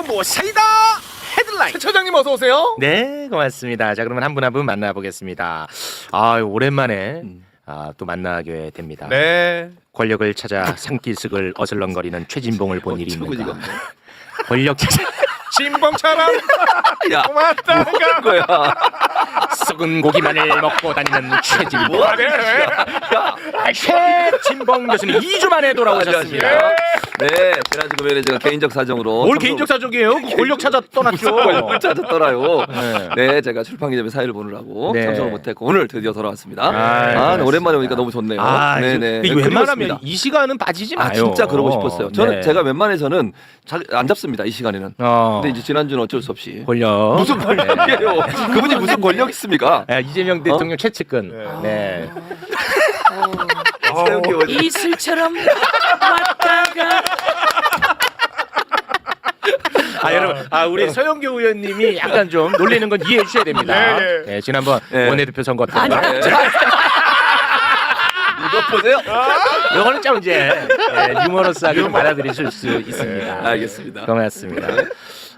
정보 사이다 헤드라인. 최 처장님 어서 오세요. 네, 고맙습니다. 자, 그러면 한 분 한 분 만나보겠습니다. 아, 오랜만에 또 만나게 됩니다. 네. 권력을 찾아 산기슭을 어슬렁거리는 최진봉을 본 일이 있는가? 이건데. 권력 찾아 진봉처럼 야, 고맙다가 뭐 하는 거야? 썩은 고기만을 먹고 다니는 최진봉. 뭐 하는 거야? 최진봉 교수님 2주 만에 돌아오셨습니다. 네, 지난 금요일에 제가 개인적 사정으로 뭘 개인적 사정이에요? 권력 찾아 떠났죠. 권력을 찾았더라요. 네. 네, 제가 출판 기념회 사회를 보느라고 네. 참석을 못했고 오늘 드디어 돌아왔습니다. 고맙습니다. 오랜만에 오니까 너무 좋네요. 네네. 이거 웬만하면 이 시간은 빠지지 마요. 진짜 그러고 싶었어요. 저는 네. 제가 웬만해서는 잘 안 잡습니다 이 시간에는. 근데 이제 지난주는 어쩔 수 없이. 권력 무슨 권력이에요? 그분이 무슨 권력 있습니까? 이재명 대통령 최측근. 네. 세영기 의원. 이슬처럼 왔다가 여러분, 우리 서영교 의원님이 약간 좀 놀리는 건 이해해 주셔야 됩니다. 네. 네, 지난번 네. 원내대표 선거 때. 아니, 이거 보세요. 이거는 좀 이제 유머러스하게 좀 받아들이실 수 있습니다. 알겠습니다. 고맙습니다.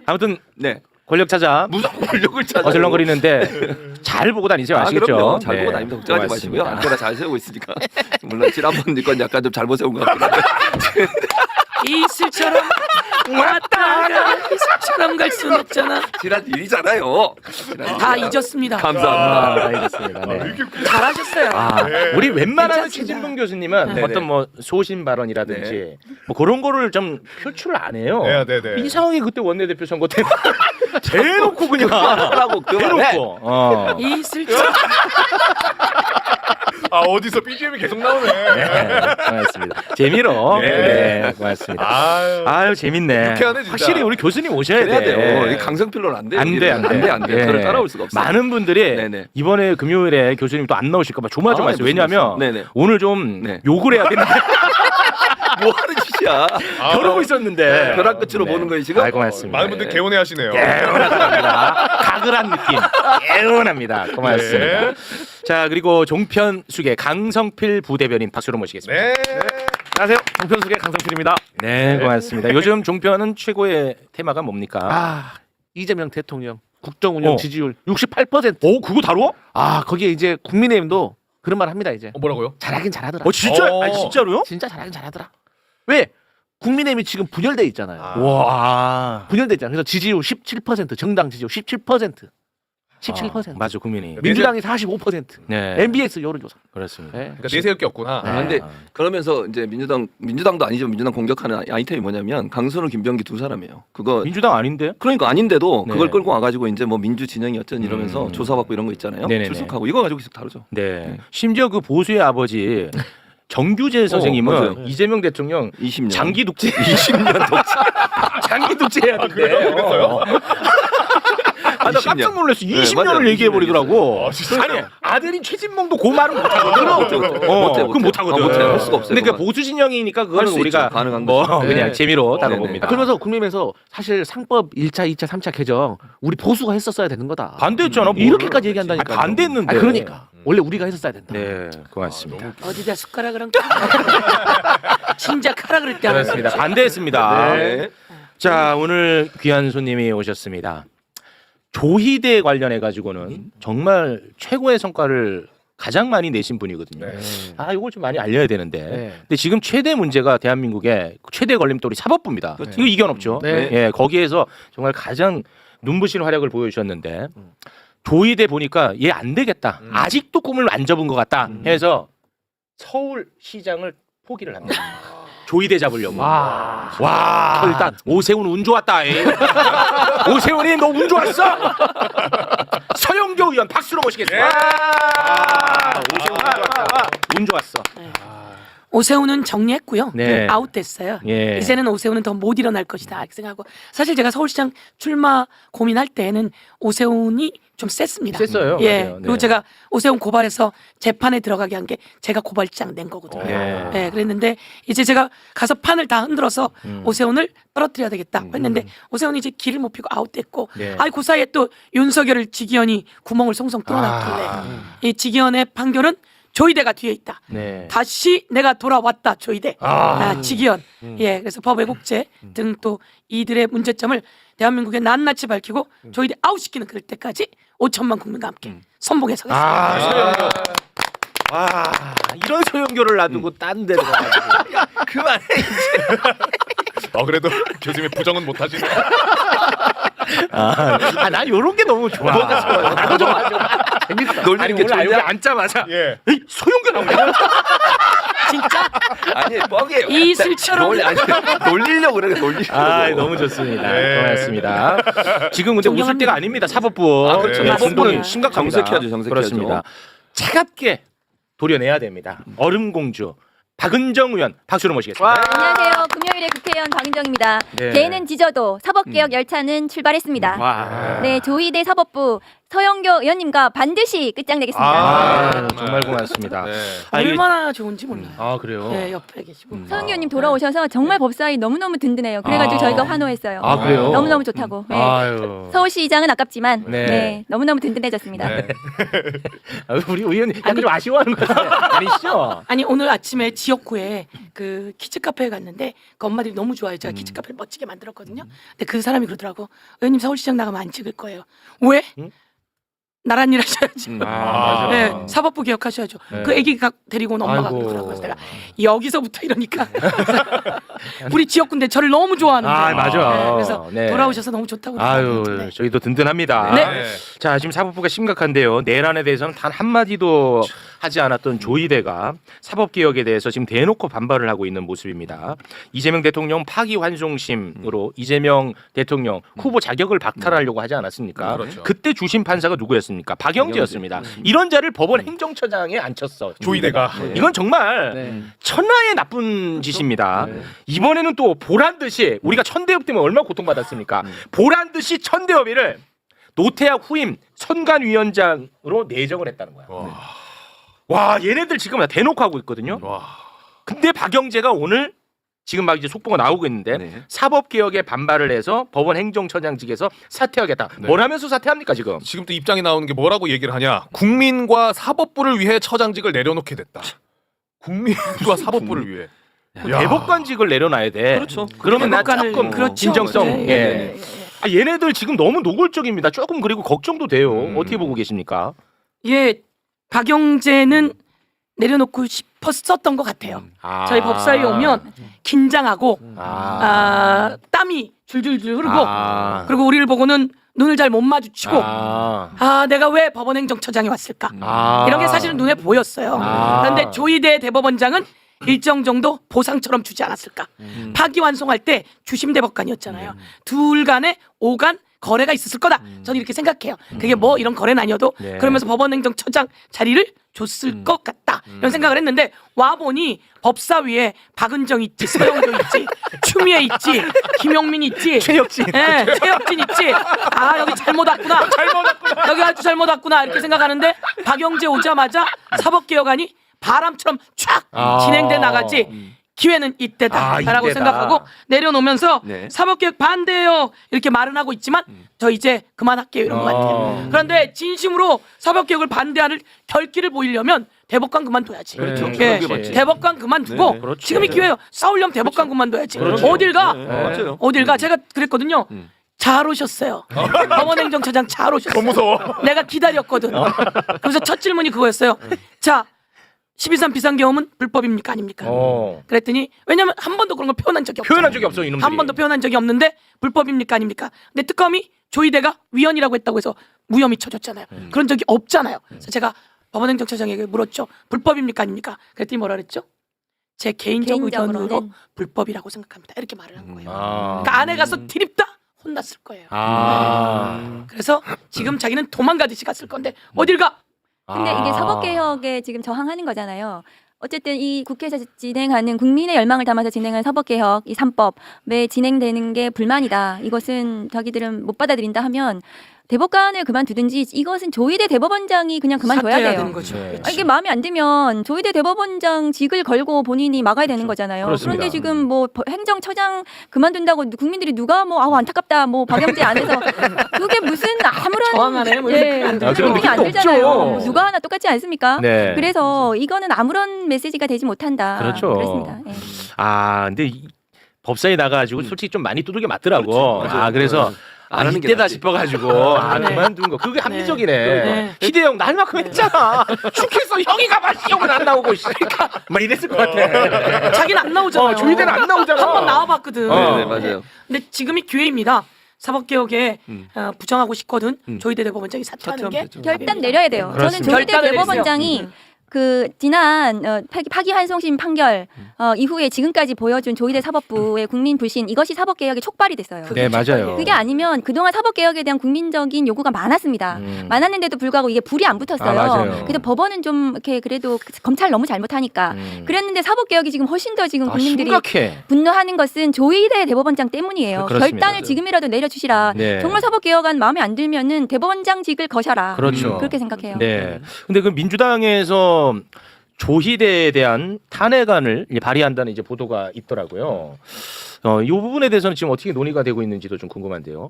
아무튼 네. 권력 찾아 무슨 권력을 찾아? 어슬렁거리는데 잘 보고 다니세요. 아시겠죠? 그럼요. 잘 네, 보고 다닙니다. 걱정하지 고맙습니다. 마시고요. 안테나 잘 세우고 있으니까. 물론 지난번 건 약간 좀 잘못 세운 것 같긴 한데. 이슬처럼 왔다가 이슬처럼 갈 수는 없잖아. 지난 일이잖아요. 다 잊었습니다. 감사합니다. 알겠습니다. 네. 잘하셨어요. 우리 웬만하면 괜찮습니다. 최진봉 교수님은 네네. 어떤 뭐 소신 발언이라든지 뭐 그런 거를 좀 표출을 안 해요. 네, 네, 네. 이상하게 그때 원내대표 선거 때 대놓고 그냥 하라고 그만해. 대놓고. 이슬처럼 어디서 BGM이 계속 나오네. 네, 고맙습니다. 재미로. 네, 고맙습니다. 아유 재밌네. 유쾌하네, 진짜. 확실히 우리 교수님 오셔야 그래야 돼. 돼요. 이 강성필로는 안 돼요. 안 돼. 안 돼. 저를 따라올 수가 없어요. 많은 분들이 네네. 이번에 금요일에 교수님 또 안 나오실까봐 조마조마했어요. 무슨 왜냐하면 말씀. 네네. 오늘 좀 네. 욕을 해야 되는데 뭐 하는 짓이야? 벼르고 있었는데. 벼락 끝으로 보는 거예요 지금? 아이 고맙습니다. 많은 분들 개운해 하시네요. 개운합니다. 가글한 느낌. 개운합니다. 고맙습니다. 네. 자 그리고 종편수계 강성필 부대변인 박수로 모시겠습니다. 네. 안녕하세요. 종편수계 강성필입니다. 네, 고맙습니다. 요즘 종편은 최고의 테마가 뭡니까? 이재명 대통령 국정운영 어. 지지율 68%. 오, 그거 다뤄? 거기에 이제 국민의힘도 그런 말 합니다 이제. 뭐라고요? 잘하긴 잘하더라. 진짜? 어. 아니, 진짜로요? 진짜 잘하긴 잘하더라. 왜? 국민의힘이 지금 분열돼 있잖아요. 와. 분열돼 있잖아요. 그래서 지지율 17%, 정당 지지율 17%. 17%. 맞아, 국민이. 민주당이 45%. 네. MBS 여론조사. 그렇습니다. 네. 그러니까 내세울 게 없구나. 근데 그러면서 이제 민주당도 아니죠. 민주당 공격하는 아이템이 뭐냐면 강선우, 김병기 두 사람이에요. 그거 민주당 아닌데? 그러니까 아닌데도 네. 그걸 끌고 와가지고 이제 뭐 민주 진영이 어쩐 이러면서 조사받고 이런 거 있잖아요. 네네네. 출석하고 이거 가지고 계속 다루죠. 네. 심지어 그 보수의 아버지 정규재 선생님은 맞아요. 이재명 대통령 20년 장기 독재 20년 독재. 장기 독재해야 된대. 그래요? 나 20년. 깜짝 놀랐어. 20년을 맞아요. 얘기해 버리더라고. 진짜? 아니 아들인 최진봉도 그 말은 못 하거든. 그건 못 하거든. 못해. 할 수가 없어요. 근데 그 그건. 보수 진영이니까 할 그거는 수 우리가 있죠. 가능한 뭐 거죠. 그냥 네. 재미로 네네. 다뤄봅니다. 그러면서 국민의힘에서 사실 상법 1차, 2차, 3차 개정 우리 보수가 했었어야 되는 거다. 반대했잖아. 뭘. 이렇게까지 얘기한다니까. 반대했는데. 그러니까 원래 우리가 했었어야 된다. 네, 고맙습니다. 어디다 숟가락을 얹고 진짜 카라 그랬대. 그렇습니다. 반대했습니다. 네. 자, 오늘 귀한 손님이 오셨습니다. 조희대 관련해 가지고는 정말 최고의 성과를 가장 많이 내신 분이거든요. 네. 이걸 좀 많이 알려야 되는데. 네. 근데 지금 최대 문제가 대한민국의 최대 걸림돌이 사법부입니다. 이거 이견 없죠. 네. 예, 거기에서 정말 가장 눈부신 활약을 보여주셨는데 조희대 보니까 얘 안 되겠다. 아직도 꿈을 안 접은 것 같다. 해서 서울시장을 포기를 합니다. 조희대 잡으려고. 와, 일단 오세훈 운 좋았다. 오세훈이 너 운 좋았어. 서영교 의원 박수로 모시겠습니다. 오세훈 운 좋았다. 운 좋았어. 오세훈은 정리했고요. 네. 아웃됐어요. 예. 이제는 오세훈은 더 못 일어날 것이다 이렇게 생각하고 사실 제가 서울시장 출마 고민할 때는 오세훈이 좀 셌습니다. 셌어요. 예. 맞아요. 그리고 네. 제가 오세훈 고발해서 재판에 들어가게 한 게 제가 고발장 낸 거거든요. 예. 예, 그랬는데 이제 제가 가서 판을 다 흔들어서 오세훈을 떨어뜨려야 되겠다 했는데 오세훈이 이제 길을 못 피고 아웃됐고 네. 그 사이에 또 윤석열을 지기현이 구멍을 송송 뚫어놨길래 이 지기현의 판결은 조이대가 뒤에 있다. 네. 다시 내가 돌아왔다. 조이대. 아. 직위원. 예, 그래서 법 왜곡죄 등 또 이들의 문제점을 대한민국에 낱낱이 밝히고 조이대 아웃시키는 그럴 때까지 5천만 국민과 함께 선봉해서 하겠습니다. 아, 소영교. 와, 이런 소영교를 놔두고 딴 데로 가가지고. 그만해. 그래도 교수님 부정은 못 하시네. 난 요런 게 너무 좋아. 너무 좋아. 재밌어. 놀리는 아니, 게 오늘 여기 좋냐? 앉자마자 예. 에이, 소영교 나오네. 진짜 아니 뻥이에요. 이슬처럼 놀리려고 그래. 놀리려고. 너무 좋습니다. 네. 고맙습니다. 지금 근데 웃을 존경합니다. 때가 아닙니다. 사법부. 아, 그렇죠. 네, 사법부는 운동이 심각합니다. 정색해야죠, 정색해야죠. 그렇습니다. 차갑게 도려내야 됩니다. 얼음공주 박은정 의원 박수로 모시겠습니다. 안녕하세요. 금요일에 국회의원 박은정입니다. 네. 개는 지져도 사법개혁 열차는 출발했습니다. 와. 네, 조희대 사법부 서영교 의원님과 반드시 끝장내겠습니다. 아, 정말 고맙습니다. 네. 얼마나 좋은지 몰라요. 아, 그래요? 네, 옆에 계시고. 서영교 의원님 돌아오셔서 정말 법사위 너무너무 든든해요. 그래가지고 저희가 환호했어요. 아, 그래요? 너무너무 좋다고. 네. 아유. 서울시장은 아깝지만 네. 네, 너무너무 든든해졌습니다. 네. 우리 의원님 약간 좀 아쉬워하는 거 아니시죠? 아니 오늘 아침에 지역구에 그 키즈 카페에 갔는데 그 엄마들이 너무 좋아요. 제가 키즈 카페를 멋지게 만들었거든요. 근데 그 사람이 그러더라고. 의원님 서울시장 나가면 안 찍을 거예요. 왜? 나란 일 하셔야지. 아, 네, 사법부 개혁하셔야죠. 네. 그 애기 데리고 온 엄마가 아이고. 그러더라고요. 그래서 내가 여기서부터 이러니까 우리 지역군데 저를 너무 좋아하는데. 아, 맞아. 네, 그래서 네. 돌아오셔서 너무 좋다고. 아유, 그러더라고요. 네. 저희도 든든합니다. 네. 자, 지금 사법부가 심각한데요. 내란에 대해서는 단 한마디도 하지 않았던 조이대가 사법개혁에 대해서 지금 대놓고 반발을 하고 있는 모습입니다. 이재명 대통령 파기환송심으로 이재명 대통령 후보 자격을 박탈하려고 하지 않았습니까? 그렇죠. 그때 주심 판사가 누구였습니까? 박영재였습니다. 이런 자를 법원 행정처장에 앉혔어. 조이대가. 이건 정말 천하의 나쁜 짓입니다. 이번에는 또 보란 듯이 우리가 천대엽 때문에 얼마나 고통받았습니까? 보란 듯이 천대엽이를 노태학 후임 선관위원장으로 내정을 했다는 거야. 와, 얘네들 지금 대놓고 하고 있거든요. 와. 근데 박영재가 오늘 지금 막 이제 속보가 나오고 있는데 네. 사법개혁에 반발을 해서 법원 행정처장직에서 사퇴하겠다. 네. 뭘 하면서 사퇴합니까 지금? 지금 또 입장이 나오는 게 뭐라고 얘기를 하냐? 국민과 사법부를 위해 처장직을 내려놓게 됐다. 국민과 사법부를 위해. 야. 대법관직을 내려놔야 돼. 그렇죠. 그러면 나 대법관을- 조금 그렇죠. 진정성. 네, 예. 네, 네. 아, 얘네들 지금 너무 노골적입니다. 조금 그리고 걱정도 돼요. 어떻게 보고 계십니까? 예, 박영재는 내려놓고 싶었었던 것 같아요. 아. 저희 법사위에 오면 긴장하고 땀이 줄줄줄 흐르고 아. 그리고 우리를 보고는 눈을 잘 못 마주치고 내가 왜 법원행정처장에 왔을까 아. 이런 게 사실은 눈에 보였어요. 아. 그런데 조이대 대법원장은 일정 정도 보상처럼 주지 않았을까. 파기환송할 때 주심 대법관이었잖아요. 둘 간에 오간 거래가 있었을 거다. 저는 이렇게 생각해요. 그게 뭐 이런 거래는 아니어도 네. 그러면서 법원행정처장 자리를 줬을 것 같다. 이런 생각을 했는데 와 보니 법사위에 박은정 있지, 서영도 있지, 추미애 있지, 김용민 있지, 최혁진. 예, 최혁진 있지. 아 여기 잘못 왔구나. 여기 아주 잘못 왔구나 이렇게 생각하는데 박영재 오자마자 사법개혁안이 바람처럼 촥 진행돼 나가지. 기회는 이때다라고 이때다. 생각하고 내려놓으면서 네. 사법개혁 반대해요 이렇게 말은 하고 있지만 저 이제 그만할게요 이런 것 같아요. 그런데 진심으로 사법개혁을 반대하는 결기를 보이려면 대법관 그만둬야지. 그렇죠. 예, 그게 맞지. 대법관 그만두고 네, 그렇지. 지금이 기회예요. 싸우려면 대법관 그만둬야지. 그렇죠. 어딜 가? 맞아요. 어딜 가? 제가 그랬거든요. 잘 오셨어요. 법원행정처장 잘 오셨어요. 너무 무서워. 내가 기다렸거든. 그래서 첫 질문이 그거였어요. 자, 12.3 비상계엄은 불법입니까 아닙니까? 그랬더니 왜냐면 한 번도 그런 걸 표현한 적이 없어요. 표현한 적이 없어 이놈들이. 한 번도 표현한 적이 없는데 불법입니까 아닙니까? 근데 특검이 조이대가 위헌이라고 했다고 해서 무혐의 쳐줬잖아요. 그런 적이 없잖아요. 그래서 제가 법원행정처장에게 물었죠. 불법입니까 아닙니까? 그랬더니 뭐라 그랬죠? 제 개인적 의견으로 개인적으로는. 불법이라고 생각합니다. 이렇게 말을 한 거예요. 아. 그러니까 안에 가서 디립다 혼났을 거예요. 아. 그래서 지금 자기는 도망가듯이 갔을 건데 어딜 가? 근데 이게 사법개혁에 지금 저항하는 거잖아요. 어쨌든 이 국회에서 진행하는 국민의 열망을 담아서 진행하는 사법개혁 이 3법에 진행되는 게 불만이다. 이것은 자기들은 못 받아들인다 하면 대법관을 그만두든지 이것은 조희대 대법원장이 그냥 그만둬야 사퇴해야 돼요. 되는 거죠. 네. 그렇지. 이게 마음에 안 들면 조희대 대법원장 직을 걸고 본인이 막아야 되는 거잖아요. 그렇습니다. 그런데 지금 뭐 행정처장 그만둔다고 국민들이 누가 뭐 아우 안타깝다 뭐 박영재 안에서 그게 무슨 아무런 저항하네. 뭐 예, 이렇게. 아, 그런 느낌이 안 느낌도 들잖아요. 없죠. 누가 하나 똑같지 않습니까? 네. 그래서 이거는 아무런 메시지가 되지 못한다. 그렇죠. 그렇습니다. 예. 아, 근데 법사위 나가가지고 솔직히 좀 많이 두들겨 맞더라고. 그렇죠. 아, 그래서 안 하는 게 이때다 낫지. 싶어가지고 네. 그만둔 거. 그게 합리적이네. 네. 희대형 날만큼 했잖아. 축해서 형이 가만 시험은 안 나오고 막 이랬을 것 같아. 자기는 안 나오잖아요. 조희대는 안 나오잖아. 한 번 나와봤거든. 네, 맞아요. 근데 지금이 기회입니다. 사법개혁에 부정하고 싶거든. 조희대 대법원장이 사퇴하는 게 사퇴하면 되죠. 결단 내려야 돼요. 그렇습니다. 저는 조희대 결단을 대법원장이 그 지난 파기환송심 판결 이후에 지금까지 보여준 조희대 사법부의 국민 불신 이것이 사법개혁의 촉발이 됐어요. 네, 맞아요. 그게 아니면 그동안 사법개혁에 대한 국민적인 요구가 많았습니다. 많았는데도 불구하고 이게 불이 안 붙었어요. 아, 맞아요. 그래서 법원은 좀 이렇게 그래도 검찰 너무 잘못하니까 그랬는데 사법개혁이 지금 훨씬 더 지금 국민들이 심각해. 분노하는 것은 조희대 대법원장 때문이에요. 그렇습니다. 결단을 지금이라도 내려주시라. 네. 정말 사법개혁안 마음에 안 들면은 대법원장직을 거셔라. 그렇죠. 그렇게 생각해요. 네. 근데 그 민주당에서 조희대에 대한 탄핵안을 이제 발의한다는 이제 보도가 있더라고요. 이 부분에 대해서는 지금 어떻게 논의가 되고 있는지도 좀 궁금한데요.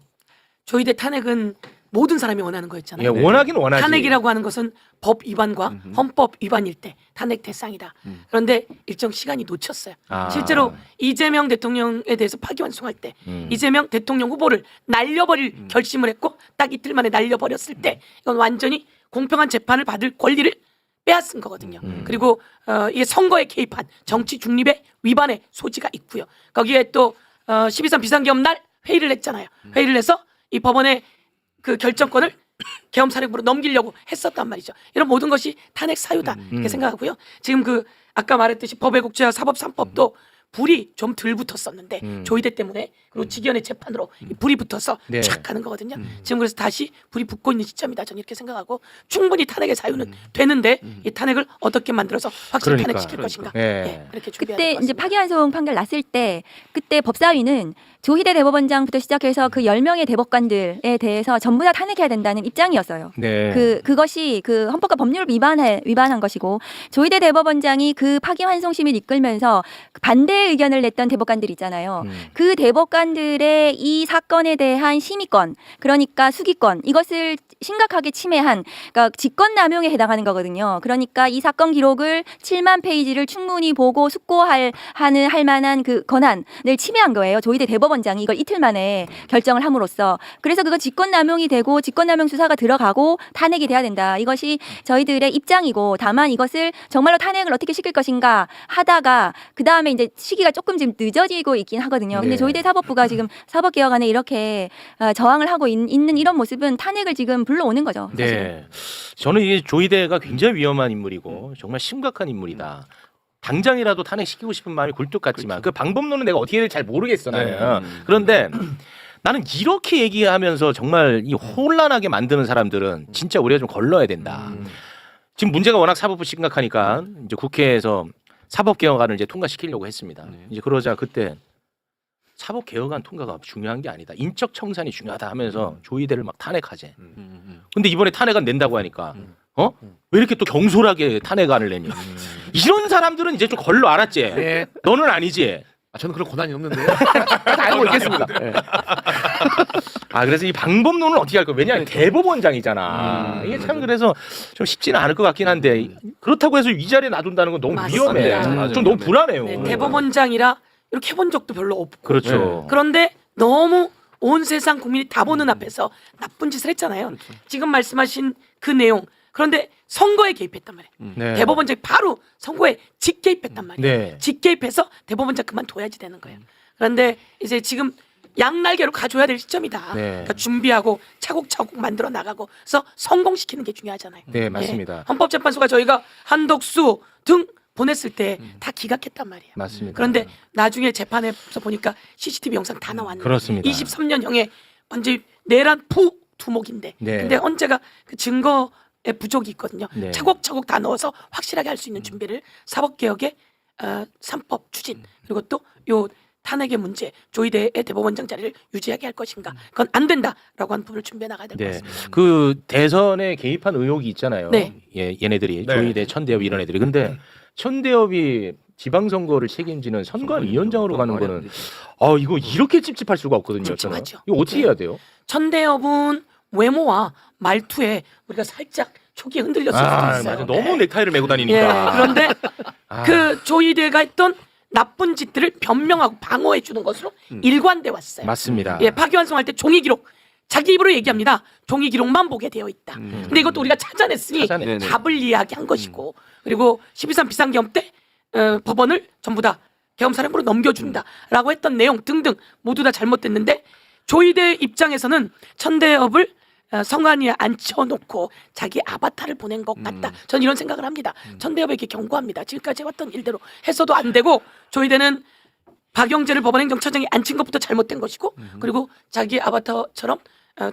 조희대 탄핵은 모든 사람이 원하는 예, 거였잖아요. 원하긴 원하지. 탄핵이라고 하는 것은 법 위반과 헌법 위반일 때 탄핵 대상이다. 그런데 일정 시간이 놓쳤어요. 아. 실제로 이재명 대통령에 대해서 파기환송할 때 음. 이재명 대통령 후보를 날려버릴 결심을 했고 딱 이틀 만에 날려버렸을 때 이건 완전히 공평한 재판을 받을 권리를 빼앗은 거거든요. 그리고 이게 선거에 개입한 정치 중립의 위반의 소지가 있고요. 거기에 또 12.3 비상계엄 날 회의를 했잖아요. 회의를 해서 이 법원의 그 결정권을 계엄사령부로 넘기려고 했었단 말이죠. 이런 모든 것이 탄핵 사유다 이렇게 생각하고요. 지금 그 아까 말했듯이 법외국제화 사법 3법도 불이 좀 덜 붙었었는데 조희대 때문에 그리고 직위원회 재판으로 이 불이 붙어서 네. 착 가는 거거든요. 지금 그래서 다시 불이 붙고 있는 시점이다. 저는 이렇게 생각하고 충분히 탄핵의 사유는 되는데 이 탄핵을 어떻게 만들어서 확실히 그러니까. 탄핵시킬 것인가. 예. 예, 그렇게 준비해야 그때 될 것 이제 같습니다. 파기환송 판결 났을 때 그때 법사위는 조희대 대법원장부터 시작해서 그 10명의 대법관들에 대해서 전부 다 탄핵해야 된다는 입장이었어요. 네. 그것이 그 헌법과 법률을 위반한 것이고 조희대 대법원장이 그 파기환송심을 이끌면서 반대 의견을 냈던 대법관들 있잖아요. 그 대법관들의 이 사건에 대한 심의권, 그러니까 수기권 이것을 심각하게 침해한 그러니까 직권남용에 해당하는 거거든요. 그러니까 이 사건 기록을 7만 페이지를 충분히 보고 숙고할 만한 그 권한을 침해한 거예요. 조희대 대법원장이 이걸 이틀 만에 결정을 함으로써 그래서 그거 직권남용이 되고 직권남용 수사가 들어가고 탄핵이 돼야 된다. 이것이 저희들의 입장이고 다만 이것을 정말로 탄핵을 어떻게 시킬 것인가 하다가 그 다음에 이제 시기가 조금 지금 늦어지고 있긴 하거든요. 근데 네. 조희대 사법부가 지금 사법개혁안에 이렇게 저항을 하고 있는 이런 모습은 탄핵을 지금 불러오는 거죠. 사실. 네. 저는 이게 조희대가 굉장히 위험한 인물이고 정말 심각한 인물이다. 당장이라도 탄핵시키고 싶은 마음이 굴뚝 같지만 그 방법론은 내가 어떻게 해야 될지 잘 모르겠어 나는. 그런데 나는 이렇게 얘기하면서 정말 이 혼란하게 만드는 사람들은 진짜 우리가 좀 걸러야 된다. 지금 문제가 워낙 사법부 심각하니까 이제 국회에서 사법개혁안을 이제 통과시키려고 했습니다. 이제 그러자 그때 사법개혁안 통과가 중요한 게 아니다. 인적 청산이 중요하다 하면서 조희대를 막 탄핵하재. 근데 이번에 탄핵안 낸다고 하니까 왜 이렇게 또 경솔하게 탄핵안을 내니? 이런 사람들은 이제 좀 걸러 알았지. 네. 너는 아니지. 아, 저는 그런 권한이 없는데요. 다 알고 있겠습니다. 네. 아 그래서 이 방법론은 어떻게 할 거야? 왜냐하면 대법원장이잖아. 이게 참 그래서 좀 쉽지는 않을 것 같긴 한데 그렇다고 해서 이 자리에 놔둔다는 건 너무 맞습니다. 위험해. 맞아요. 좀 너무 불안해요. 네, 대법원장이라 이렇게 해본 적도 별로 없고 그렇죠. 그런데 너무 온 세상 국민이 다 보는 앞에서 나쁜 짓을 했잖아요. 지금 말씀하신 그 내용 그런데 선거에 개입했단 말이에요. 네. 대법원장이 바로 선거에 직개입했단 말이에요. 네. 직개입해서 대법원장 그만둬야지 되는 거예요. 그런데 이제 지금 양날개로 가져야 될 시점이다. 네. 그러니까 준비하고 차곡차곡 만들어 나가고 그래서 성공시키는 게 중요하잖아요. 네, 맞습니다. 예. 헌법재판소가 저희가 한덕수 등 보냈을 때 다 기각했단 말이에요. 맞습니다. 그런데 나중에 재판에서 보니까 CCTV 영상 다 나왔는데 그렇습니다. 23년형에 완전 내란 푸 두목인데 네. 근데 언제가 그 증거의 부족이 있거든요. 네. 차곡차곡 다 넣어서 확실하게 할 수 있는 준비를 사법개혁의 3법 추진 그리고 또 요 탄핵의 문제, 조희대의 대법원장 자리를 유지하게 할 것인가? 그건 안 된다라고 하는 부분을 준비해 나가야 될 것 네. 같습니다. 그 대선에 개입한 의혹이 있잖아요. 네. 예, 얘네들이 네. 조희대, 천대엽 이런 애들이. 근데 천대엽이 지방선거를 책임지는 선관위원장으로 가는 거는 이거 이렇게 찝찝할 수가 없거든요. 저는. 찝찝하죠. 이거 어떻게 해야 돼요? 천대엽은 외모와 말투에 우리가 살짝 초기에 흔들렸을 수도 있어요. 맞아. 너무 넥타이를 메고 예, 다니니까. 그런데 아. 그 조희대가 했던 나쁜 짓들을 변명하고 방어해 주는 것으로 일관돼 왔어요. 맞습니다. 예, 파기환송할 때 종이 기록 자기 입으로 얘기합니다. 종이 기록만 보게 되어 있다. 근데 이것도 우리가 찾아냈으니 찾아내. 네네. 답을 이야기한 것이고 그리고 12.3 비상계엄 때 법원을 전부 다 계엄사령부로 넘겨준다라고 했던 내용 등등 모두 다 잘못됐는데 조희대 입장에서는 천대엽을 성안위에 앉혀놓고 자기 아바타를 보낸 것 같다. 저는 이런 생각을 합니다. 천대엽에게 경고합니다. 지금까지 해왔던 일대로 해서도 안 되고 조희대는 박영재를 법원행정처장에 앉힌 것부터 잘못된 것이고 그리고 자기 아바타처럼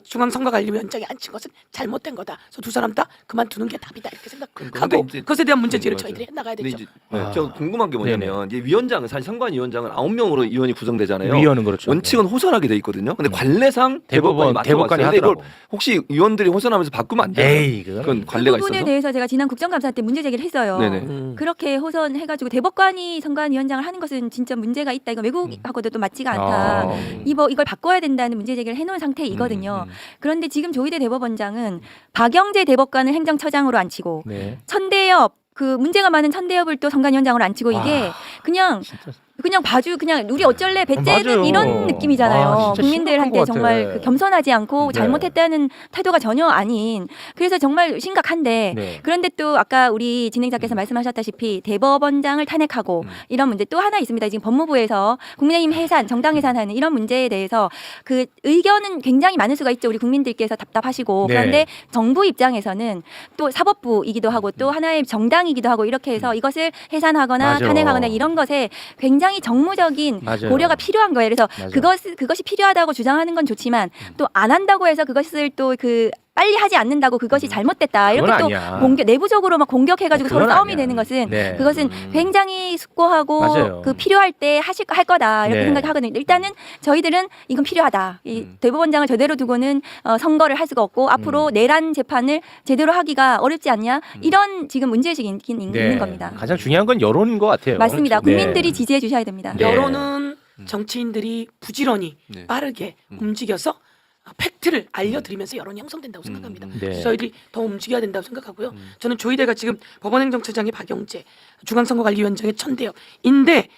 중앙선거관리위원장에 앉힌 것은 잘못된 거다. 그래서 두 사람 다 그만두는 게 답이다 이렇게 생각하고 이제- 그것에 대한 문제제기를 맞아요. 저희들이 해나가야 근데 되죠. 이제 저 궁금한 게 뭐냐면 이제 위원장은 사실 선관위원장은 9명으로 위원이 구성되잖아요. 위원은 그렇죠. 원칙은 호선하게 돼 있거든요. 근데 관례상 대법관이 맡아봤어요. 대법관이 근데 이걸 하더라고. 혹시 위원들이 호선하면서 바꾸면 안 돼요? 에이, 그건 그 관례가 부분에 있어서. 대해서 제가 지난 국정감사 때 문제 제기를 했어요. 네네. 그렇게 호선해가지고 대법관이 선관위원장을 하는 것은 진짜 문제가 있다. 이거 외국하고도 또 맞지가 않다. 아. 이걸 바꿔야 된다는 문제 제기를 해놓은 상태이거든요. 그런데 지금 조희대 대법원장은 박영재 대법관을 행정처장으로 앉히고 네. 천대엽 그 문제가 많은 천대엽을 또 선관위원장으로 앉히고 이게 그냥 봐주 그냥 우리 어쩔래 배째는 맞아요. 이런 느낌이잖아요. 아, 진짜 국민들한테 심각한 것 정말 같아. 그 겸손하지 않고 네. 잘못했다는 태도가 전혀 아닌 그래서 정말 심각한데 네. 그런데 또 아까 우리 진행자께서 말씀하셨다시피 대법원장을 탄핵하고 이런 문제 또 하나 있습니다. 지금 법무부에서 국민의힘 해산, 정당 해산하는 이런 문제에 대해서 그 의견은 굉장히 많을 수가 있죠. 우리 국민들께서 답답하시고 네. 그런데 정부 입장에서는 또 사법부이기도 하고 또 하나의 정당이기도 하고 이렇게 해서 이것을 해산하거나 맞아. 탄핵하거나 이런 것에 굉장히 정무적인 맞아요. 고려가 필요한 거예요. 그래서 맞아. 그것이 필요하다고 주장하는 건 좋지만 또 안 한다고 해서 그것을 또 빨리 하지 않는다고 그것이 잘못됐다 이렇게 그건 또 아니야. 내부적으로 막 공격해가지고 서로 그건 싸움이 아니야. 되는 것은 네. 그것은 굉장히 숙고하고 맞아요. 그 필요할 때 할 거다 이렇게 네. 생각하거든요. 일단은 저희들은 이건 필요하다. 이 대법원장을 저대로 두고는 선거를 할 수가 없고 앞으로 내란 재판을 제대로 하기가 어렵지 않냐 이런 지금 문제의식이 있는 겁니다. 가장 중요한 건 여론인 것 같아요. 맞습니다. 네. 국민들이 지지해 주셔야 됩니다. 네. 여론은 정치인들이 부지런히 네. 빠르게 움직여서 팩트를 알려드리면서 여론이 형성된다고 생각합니다. 네. 그래서 저희들이 더 움직여야 된다고 생각하고요. 저는 조희대가 지금 법원행정처장의 박영재, 중앙선거관리위원장의 천대엽인데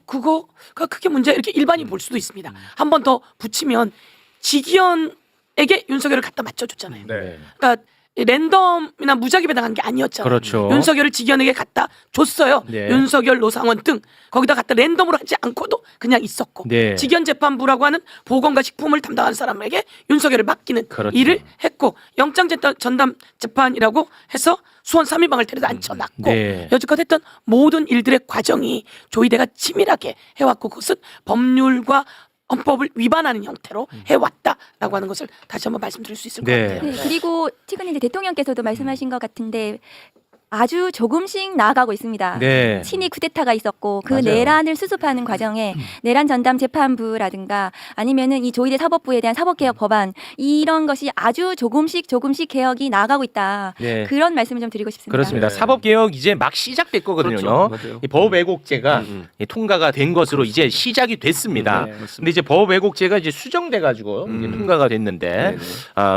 그거가 크게 문제 이렇게 일반인 볼 수도 있습니다. 한 번 더 붙이면 지기현에게 윤석열을 갖다 맞춰줬잖아요. 네. 그러니까 랜덤이나 무작위 배당한 게 아니었잖아요. 그렇죠. 윤석열을 지기현에게 갖다 줬어요. 네. 윤석열, 노상원 등 거기다 갖다 랜덤으로 하지 않고도 그냥 있었고 네. 지기현 재판부라고 하는 보건과 식품을 담당하는 사람에게 윤석열을 맡기는 그렇죠. 일을 했고 영장 전담 재판이라고 해서 수원 3인방을 데려다 앉혀놨고 네. 여지껏 했던 모든 일들의 과정이 조희대가 치밀하게 해왔고 그것은 법률과 헌법을 위반하는 형태로 해왔다라고 하는 것을 다시 한번 말씀드릴 수 있을 것 네. 같아요. 네, 그리고 최근에 이제 대통령께서도 말씀하신 것 같은데 아주 조금씩 나아가고 있습니다. 네. 친위 쿠데타가 있었고 그 맞아요. 내란을 수습하는 과정에 내란 전담 재판부라든가 아니면은 이 조희대 사법부에 대한 사법개혁 법안 이런 것이 아주 조금씩 개혁이 나아가고 있다. 네. 그런 말씀을 좀 드리고 싶습니다. 그렇습니다. 네. 사법개혁 이제 막 시작됐거든요. 그렇죠. 맞아요. 이 법왜곡죄가 이 통과가 된 것으로 이제 시작이 됐습니다. 근데 이제 법왜곡죄가 이제 수정돼가지고 이제 통과가 됐는데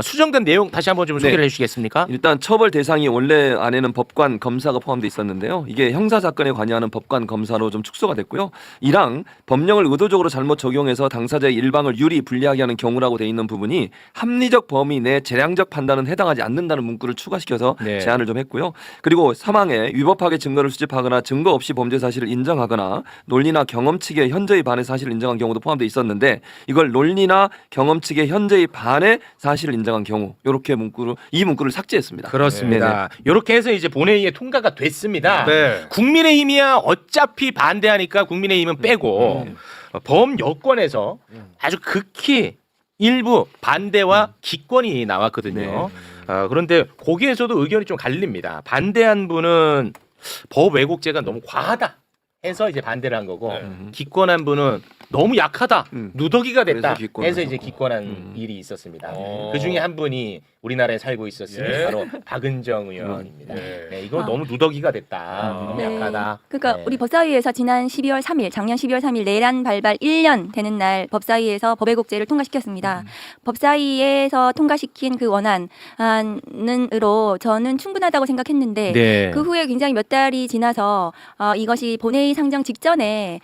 수정된 내용 다시 한번 좀 소개를 해주시겠습니까? 일단 처벌 대상이 원래 안에는 법관 검사가 포함되어 있었는데요. 이게 형사 사건에 관여하는 법관 검사로 좀 축소가 됐고요. 이랑 법령을 의도적으로 잘못 적용해서 당사자의 일방을 유리 불리하게 하는 경우라고 돼 있는 부분이 합리적 범위 내 재량적 판단은 해당하지 않는다는 문구를 추가시켜서 네. 제한을 좀 했고요. 그리고 사망에 위법하게 증거를 수집하거나 증거 없이 범죄 사실을 인정하거나 논리나 경험 측의 현저히 반해 사실을 인정한 경우도 포함되어 있었는데 이걸 논리나 경험 측의 현저히 반해 사실을 인정한 경우 이렇게 이 문구를 삭제했습니다. 그렇습니다. 이렇게 해서 이제 본회의에 통과가 됐습니다. 네. 국민의힘이야 어차피 반대하니까 국민의힘은 빼고 범 여권에서 아주 극히 일부 반대와 기권이 나왔거든요. 그런데 거기에서도 의견이 좀 갈립니다. 반대한 분은 법 왜곡죄가 너무 과하다 해서 이제 반대를 한 거고 네. 기권한 분은 너무 약하다, 누더기가 됐다 그래서 기권을 해서 이제 하셨고. 기권한 일이 있었습니다. 어. 그 중에 한 분이 우리나라에 살고 있었으니 예. 바로 박은정 의원입니다. 예. 네, 이거 너무 누더기가 됐다, 너무 네. 약하다. 그러니까 네. 우리 법사위에서 지난 12월 3일, 작년 12월 3일 내란 발발 1년 되는 날 법사위에서 법외국제를 통과시켰습니다. 법사위에서 통과시킨 그 원안으로 저는 충분하다고 생각했는데 네. 그 후에 굉장히 몇 달이 지나서 이것이 본회의 상정 직전에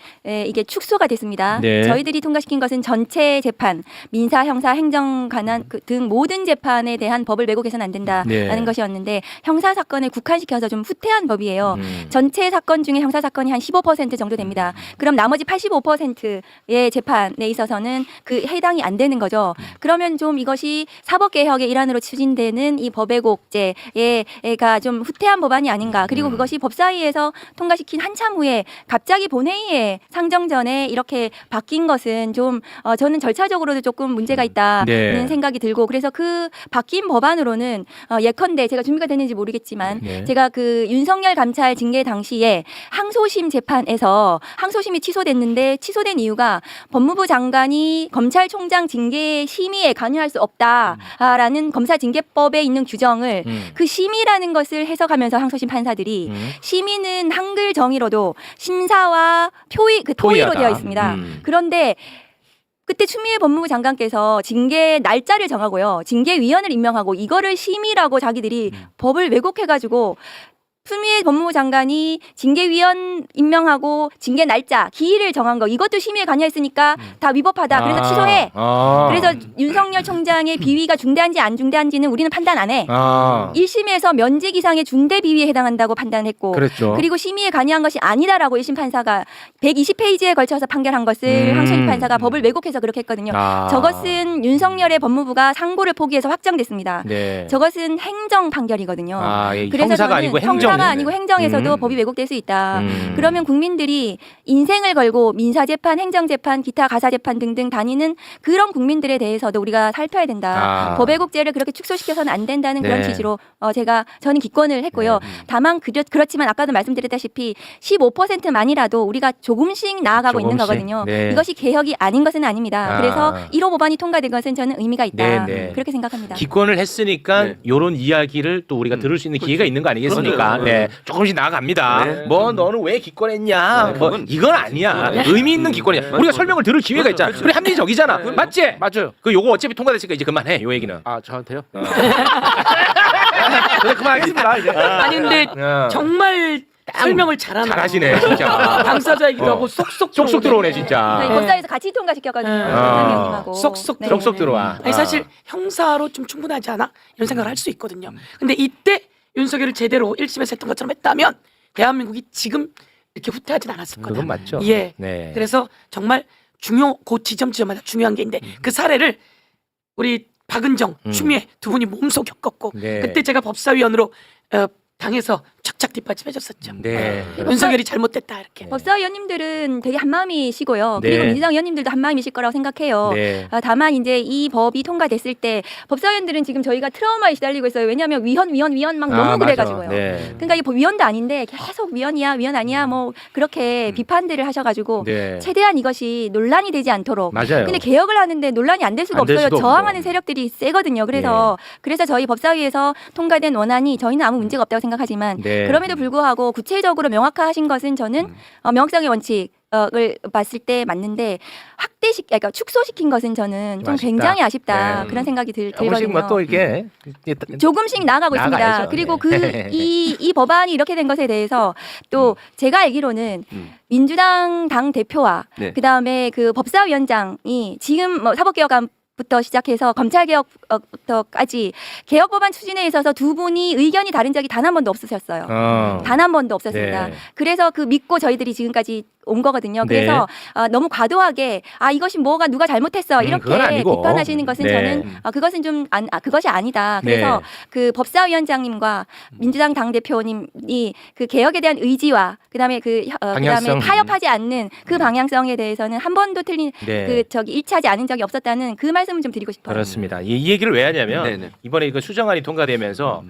이게 축소가 됐습니다. 네. 저희들이 통과시킨 것은 전체 재판, 민사, 형사, 행정 관한 등 모든 재판에 대한 법을 왜곡해서는 안 된다라는 네. 것이었는데 형사 사건을 국한시켜서 좀 후퇴한 법이에요. 음. 전체 사건 중에 형사 사건이 한 15% 정도 됩니다. 그럼 나머지 85%의 재판에 있어서는 그 해당이 안 되는 거죠. 그러면 좀 이것이 사법개혁의 일환으로 추진되는 이 법외국제가 좀 후퇴한 법안이 아닌가. 그리고 그것이 법사위에서 통과시킨 한참 후에 갑자기 본회의에 상정 전에 이렇게 바뀐 것은 좀 저는 절차적으로도 조금 문제가 있다는 네. 생각이 들고 그래서 그 바뀐 법안으로는 예컨대 제가 준비가 됐는지 모르겠지만 네. 제가 그 윤석열 감찰 징계 당시에 항소심 재판에서 항소심이 취소됐는데 취소된 이유가 법무부 장관이 검찰총장 징계 심의에 관여할 수 없다라는 검사징계법에 있는 규정을 그 심의라는 것을 해석하면서 항소심 판사들이 심의는 한글 정의로도 심사와 토의로 토의하다. 되어 있습니다. 그런데 그때 추미애 법무부 장관께서 징계 날짜를 정하고요. 징계위원을 임명하고 이거를 심의라고 자기들이 법을 왜곡해가지고 추미애 법무부 장관이 징계위원 임명하고 징계 날짜, 기일을 정한 거 이것도 심의에 관여했으니까 다 위법하다. 그래서 취소해. 그래서 윤석열 총장의 비위가 중대한지 안 중대한지는 우리는 판단 안 해. 1심에서 면직 이상의 중대 비위에 해당한다고 판단했고 그랬죠. 그리고 심의에 관여한 것이 아니다라고 1심 판사가 120페이지에 걸쳐서 판결한 것을 항소심 판사가 법을 왜곡해서 그렇게 했거든요. 저것은 윤석열의 법무부가 상고를 포기해서 확정됐습니다. 네. 저것은 행정 판결이거든요. 예, 그래서 형사가 저는 아니고 행정. 형사가 아니고 행정에서도 법이 왜곡될 수 있다. 그러면 국민들이 인생을 걸고 민사재판, 행정재판, 기타 가사재판 등등 다니는 그런 국민들에 대해서도 우리가 살펴야 된다. 법외국제를 그렇게 축소시켜서는 안 된다는 그런 네. 취지로 저는 기권을 했고요. 다만 그렇지만 아까도 말씀드렸다시피 15%만이라도 우리가 조금씩 나아가고 있는 조금씩. 거거든요. 네. 이것이 개혁이 아닌 것은 아닙니다. 그래서 1호 법안이 통과된 것은 저는 의미가 있다. 네, 네. 그렇게 생각합니다. 기권을 했으니까 네. 이런 이야기를 또 우리가 들을 수 있는 기회가 있는 거 아니겠습니까? 그럼요. 네, 조금씩 나아갑니다. 네. 뭐 너는 왜 기권했냐? 네, 뭐 그건- 이건 아니야. 네. 의미 있는 기권이야. 우리가 설명을 들을 기회가 있잖아. 우리 합리적이잖아. 맞지? 맞아요. 그 요거 어차피 통과됐으니까 이제 그만해. 요 얘기는. 아 저한테요? 네, 그만하겠습니다. 이제. 아니 근데 정말 설명을 잘하는 잘하시네, 진짜. 당사자이기도 하고 쏙쏙 쏙쏙 들어오네, 저희 진짜. 법사위에서 같이 통과시켰거든요. 의원님하고. 쏙쏙 네. 쏙쏙 들어와. 아니 사실 형사로 좀 충분하지 않아? 이런 생각을 할 수 있거든요. 근데 이때 윤석열을 제대로 1심에서 했던 것처럼 했다면 대한민국이 지금 이렇게 후퇴하진 않았을 거다. 그건 맞죠. 예. 네. 그래서 정말 그 지점마다 중요한 게 있는데 그 사례를 우리 박은정, 추미애 두 분이 몸소 겪었고 네. 그때 제가 법사위원으로 당해서 착착 뒷받침해줬었죠. 네. 윤석열이 잘못됐다 이렇게. 법사위원님들은 되게 한마음이시고요. 네. 그리고 민주당 의원님들도 한마음이실 거라고 생각해요. 네. 다만 이제 이 법이 통과됐을 때 법사위원들은 지금 저희가 트라우마에 시달리고 있어요. 왜냐하면 위헌 막 너무 맞아. 그래가지고요. 네. 그러니까 이 위헌도 아닌데 계속 위헌 아니야 뭐 그렇게 비판들을 하셔가지고 네. 최대한 이것이 논란이 되지 않도록. 맞아요. 근데 개혁을 하는데 논란이 안 될 수가 안될 없어요. 수도 저항하는 없고. 세력들이 세거든요. 그래서 저희 법사위에서 통과된 원안이 저희는 아무 문제가 없다고 생각하지만 네. 그럼에도 불구하고 구체적으로 명확화하신 것은 저는 명확성의 원칙을 봤을 때 맞는데 그러니까 축소시킨 것은 저는 좀 아쉽다. 굉장히 아쉽다 네. 그런 생각이 조금씩 들거든요. 뭐또 이렇게 조금씩 나아가고 있습니다. 나아가야죠. 그리고 네. 이 법안이 이렇게 된 것에 대해서 또 제가 알기로는 민주당 당 대표와 네. 그다음에 그 법사위원장이 지금 뭐 사법개혁안부터 시작해서 검찰개혁부터까지 개혁 법안 추진에 있어서 두 분이 의견이 다른 적이 단 한 번도 없으셨어요. 단 한 번도 없었습니다. 네. 그래서 그 믿고 저희들이 지금까지 온 거거든요. 그래서 너무 과도하게 이것이 뭐가 누가 잘못했어 이렇게 그건 아니고. 비판하시는 것은 네. 저는 그것은 좀 그것이 아니다. 그래서 네. 그 법사위원장님과 민주당 당 대표님이 그 개혁에 대한 의지와 그다음에 그다음에 방향성. 타협하지 않는 그 방향성에 대해서는 한 번도 틀린 네. 일치하지 않은 적이 없었다는 그 말씀을 좀 드리고 싶어요. 그렇습니다. 이 얘기를 왜 하냐면 네네. 이번에 그 수정안이 통과되면서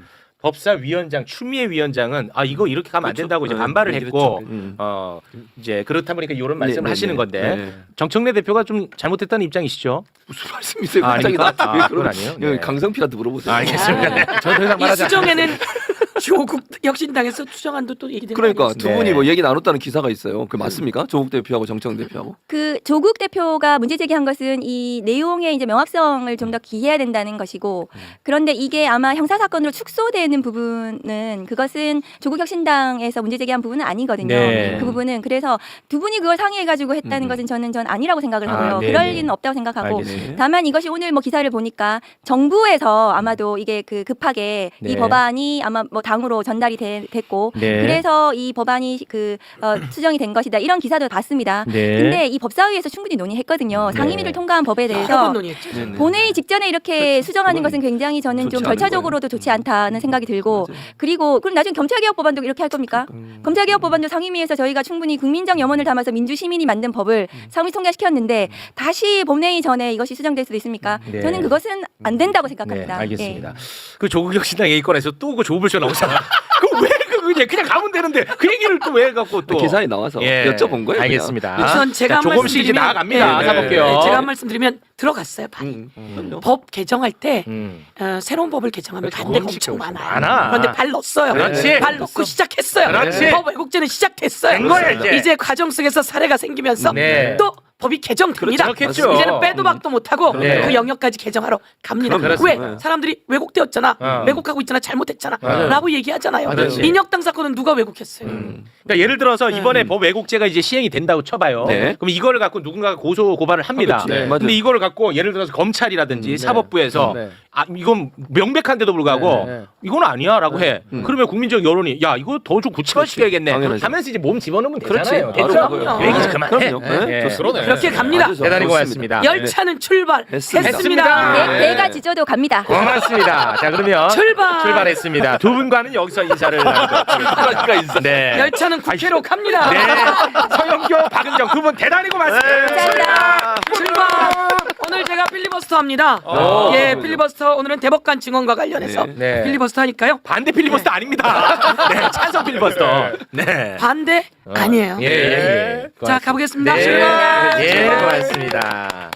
법사위원장 추미애 위원장은 아 이거 이렇게 가면 안 그렇죠. 된다고 이제 네, 반발을 얘기를 했고 했죠. 이제 그렇다 보니까 이런 말씀을 네, 하시는 네, 건데 네. 정청래 대표가 좀 잘못했다는 입장이시죠? 무슨 말씀이세요? 아, 갑자기 아닙니까? 나한테 왜 아, 그건 그런 아니에요? 예, 네. 강성필한테 물어보세요. 알겠습니다. 네. 저는 더 이상 이 말하지 수정에는 조국 혁신당에서 추정안도 또 얘기된 그러니까 거 두 네. 분이 뭐 얘기 나눴다는 기사가 있어요. 그 맞습니까? 조국 대표하고 정청 대표하고. 그 조국 대표가 문제 제기한 것은 이 내용의 이제 명확성을 좀 더 기해야 된다는 것이고 그런데 이게 아마 형사 사건으로 축소되는 부분은 그것은 조국 혁신당에서 문제 제기한 부분은 아니거든요. 네. 그 부분은 그래서 두 분이 그걸 상의해 가지고 했다는 것은 저는 아니라고 생각을 아, 하고요. 네네. 그럴 리는 없다고 생각하고 알겠습니다. 다만 이것이 오늘 뭐 기사를 보니까 정부에서 아마도 이게 그 급하게 네. 이 법안이 아마 뭐 당으로 전달이 됐고 네. 그래서 이 법안이 수정이 된 것이다 이런 기사도 봤습니다. 네. 근데 이 법사위에서 충분히 논의했거든요. 네. 상임위를 통과한 법에 여러 번 대해서 논의했죠. 네네. 본회의 직전에 이렇게 수정하는 것은 굉장히 저는 좋지 좀 않은 절차적으로도 좋지 않다는 생각이 들고 맞아요. 그리고 그럼 나중에 검찰개혁 법안도 이렇게 할 겁니까? 검찰개혁 법안도 상임위에서 저희가 충분히 국민적 염원을 담아서 민주 시민이 만든 법을 상임위 통과시켰는데 다시 본회의 전에 이것이 수정될 수도 있습니까? 네. 저는 그것은 안 된다고 네, 생각합니다. 알겠습니다. 그 조국 혁신당 얘기권에서 또 그 조불쇼 나오잖아. 그왜 그냥 가면 되는데 그 얘기를 또 왜 갖고 또 기사에 나와서 예. 여쭤본 거예요. 알겠습니다. 우선 제가 자, 한 조금씩 이제 말씀드리면- 나아갑니다. 네, 사볼게요. 네, 제가 한 말씀 드리면 들어갔어요. 많이. 그럼요. 법 개정할 때 음. 새로운 법을 개정하면 그렇죠. 반대가 그렇지, 엄청 그렇지. 많아요. 많아. 그런데 발 넣었어요. 그렇지. 발 넣고 시작했어요. 그렇지. 법 왜곡죄는 시작됐어요. 된 거야, 이제. 과정 속에서 사례가 생기면서 네. 또 법이 개정됩니다. 그렇겠죠. 이제는 빼도 박도 못하고 네. 그 영역까지 개정하러 갑니다. 그렇습니다. 왜? 사람들이 왜곡되었잖아. 어. 왜곡하고 있잖아. 잘못했잖아. 맞아요. 라고 얘기하잖아요. 그렇지. 인혁당 사건은 누가 왜곡했어요? 그러니까 예를 들어서 이번에 법 왜곡죄가 이제 시행이 된다고 쳐봐요. 네. 그럼 이거를 갖고 누군가가 고소 고발을 합니다. 하겠지. 네, 맞아요. 근데 이거를 갖고 예를 들어서 검찰이라든지 사법부에서 네. 아 이건 명백한데도 불구하고 네, 네. 이건 아니야라고 해. 그러면 국민적 여론이 야 이거 더 좀 구체화시켜야겠네. 당연하지. 하면서 이제 몸 집어넣으면 그렇지. 되잖아요. 바로 됐죠? 그거예요. 얘기 네. 그만해. 그럼요. 네. 네. 좋습니다. 그러네. 그렇게 갑니다. 아주 대단히 좋습니다. 고맙습니다. 열차는 출발했습니다. 했습니다. 네, 배가 지져도 갑니다. 고맙습니다. 자 그러면 출발했습니다. 두 분과는 여기서 인사를 나누도록 네. 열차는 국회로 갑니다. 네. 서영교, 박은정 두 분 대단히 고맙습니다. 감사합니다. 출발. 오늘 제가 필리버스터 합니다. 예, 필리버스터 오늘은 대법관 증언과 관련해서 네. 필리버스터 하니까요. 반대 필리버스터 아닙니다. 네, 찬성 필리버스터. 네. 반대 아니에요. 예. 자, 가보겠습니다. 네. 출발. 예, 고맙습니다.